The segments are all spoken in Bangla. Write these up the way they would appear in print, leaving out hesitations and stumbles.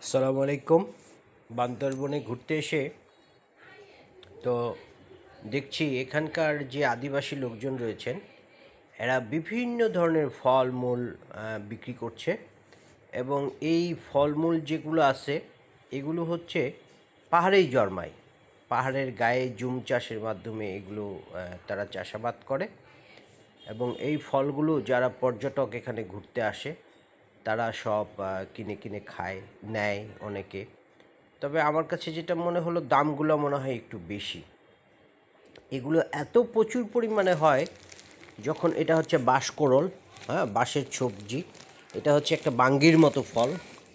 আসসালামু আলাইকুম। বান্দরবনে ঘুরতে এসে তো দেখছি এখানকার যে আদিবাসী লোকজন রয়েছেন এরা বিভিন্ন ধরনের ফলমূল বিক্রি করছে এবং এই ফলমূল যেগুলো আছে এগুলো হচ্ছে পাহাড়েই জন্মায়। পাহাড়ের গায়ে জুম চাষের মাধ্যমে এগুলো তারা চাষাবাদ করে এবং এই ফলগুলো যারা পর্যটক এখানে ঘুরতে আসে তারা সব কিনে কিনে খায়, নেয় অনেকে। তবে আমার কাছে যেটা মনে হলো দামগুলো মনে হয় একটু বেশি। এগুলো এত প্রচুর পরিমাণে হয় যখন এটা হচ্ছে বাঁশকোড়ল, হ্যাঁ, বাঁশের সবজি। এটা হচ্ছে একটা বাঙ্গির মতো ফল,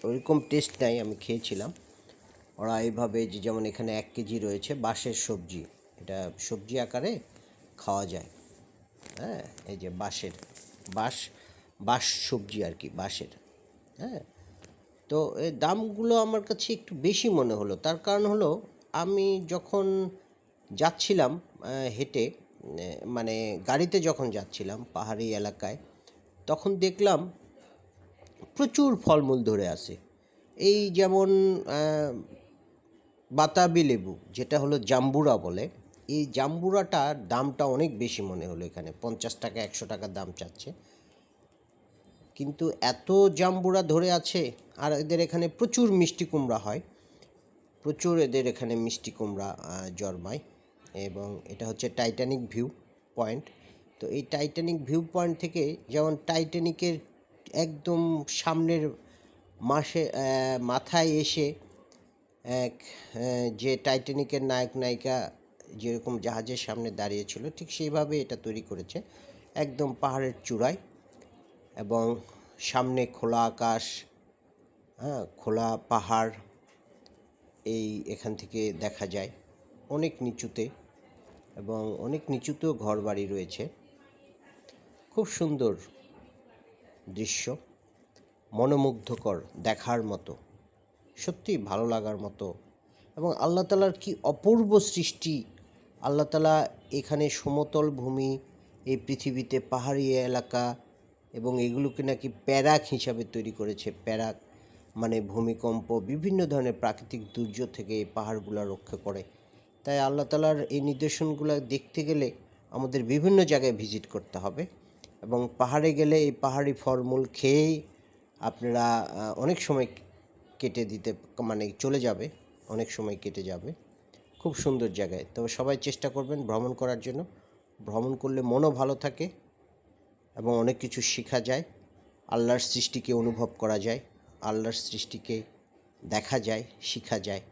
ওইরকম টেস্ট নাই, আমি খেয়েছিলাম। ওরা এইভাবে যে যেমন এখানে 1 কেজি রয়েছে বাঁশের সবজি, এটা সবজি আকারে খাওয়া যায়। হ্যাঁ, এই যে বাঁশ বাঁশ সবজি আর কি, বাঁশের। হ্যাঁ, তো এই দামগুলো আমার কাছে একটু বেশি মনে হলো। তার কারণ হলো আমি যখন যাচ্ছিলাম হেঁটে, মানে গাড়িতে যখন যাচ্ছিলাম পাহাড়ি এলাকায়, তখন দেখলাম প্রচুর ফলমূল ধরে আছে। এই যেমন বাতাবি লেবু, যেটা হলো জাম্বুরা বলে, এই জাম্বুরাটার দামটা অনেক বেশি মনে হলো। এখানে 50 টাকা 100 টাকা দাম চাচ্ছে, কিন্তু এত জাম্বুরা ধরে আছে। আর এদের এখানে প্রচুর মিষ্টি কুমড়া হয়, প্রচুর এদের এখানে মিষ্টি কুমড়া জন্মায়। এবং এটা হচ্ছে টাইটানিক ভিউ পয়েন্ট। তো এই টাইটানিক ভিউ পয়েন্ট থেকে, যেমন টাইটানিকের একদম সামনের মাথায় এসে এক যে টাইটানিকের নায়ক নায়িকা যেরকম জাহাজের সামনে দাঁড়িয়েছিল, ঠিক সেইভাবে এটা তৈরি করেছে, একদম পাহাড়ের চূড়ায়। এবং সামনে খোলা আকাশ, হ্যাঁ, খোলা পাহাড়, এই এখান থেকে দেখা যায় অনেক নিচুতে। এবং অনেক নিচুতেও ঘরবাড়ি রয়েছে। খুব সুন্দর দৃশ্য, মনোমুগ্ধকর, দেখার মতো, সত্যি ভালো লাগার মতো। এবং আল্লাহ তাআলার কি অপূর্ব সৃষ্টি! আল্লাহ তাআলা এখানে সমতল ভূমি, এই পৃথিবীতে পাহাড়ি এলাকা, এবং এগুলোকে নাকি প্যারাক হিসাবে তৈরি করেছে। প্যারাক মানে ভূমিকম্প, বিভিন্ন ধরনের প্রাকৃতিক দুর্যোগ থেকে এই পাহাড়গুলো রক্ষা করে। তাই আল্লাহ তাআলার এই নিদর্শনগুলো দেখতে গেলে আমাদের বিভিন্ন জায়গায় ভিজিট করতে হবে। এবং পাহাড়ে গেলে এই পাহাড়ি ফলমূল খেয়েই আপনারা অনেক সময় কেটে দিতে, মানে চলে যাবে, অনেক সময় কেটে যাবে। খুব সুন্দর জায়গায়। তবে সবাই চেষ্টা করবেন ভ্রমণ করার জন্য। ভ্রমণ করলে মনও ভালো থাকে এবং অনেক কিছু শেখা যায়। আল্লাহর সৃষ্টিকে অনুভব করা যায়, আল্লাহর সৃষ্টিকে দেখা যায়, শেখা যায়।